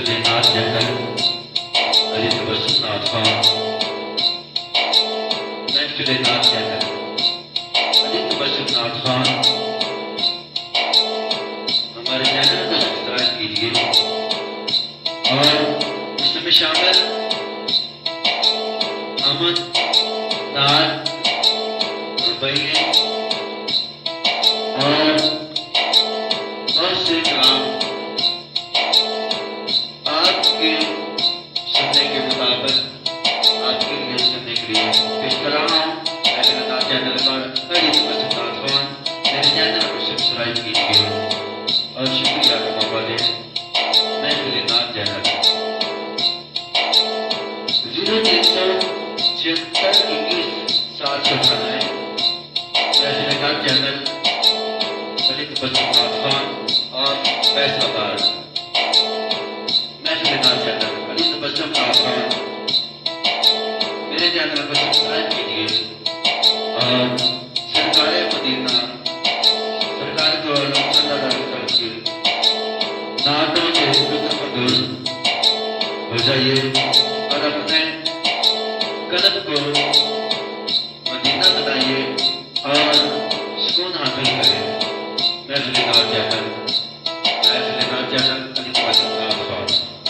Channel تبسم خوان محفل channel تبسم خوان ہمارے چینل کو سبسکرائب کیجیے اور اس میں شامل امن نار روپیے اور بہت سے کام آپ کے سننے کے مطابق آپ کے لیے سننے کے لیے پیش کر رہا ہوں. میرے چینل پر تبسم خوان میرے چینل کو سبسکرائب کیجیے اور شکریہ کا موقع دیں. میں فلینات چینل 03671 محفل چینل تبسم خوان اور پیسہ دار محفل چینل تبسم خوان میرے چینل کو سبسکرائب کیجیے اور سرکار مدینہ سرکار کو نعتوں سے دور ہو جائیے اور اپنے قلب کو مدینہ بنائیے اور سکون حاصل کریں. محفل چینل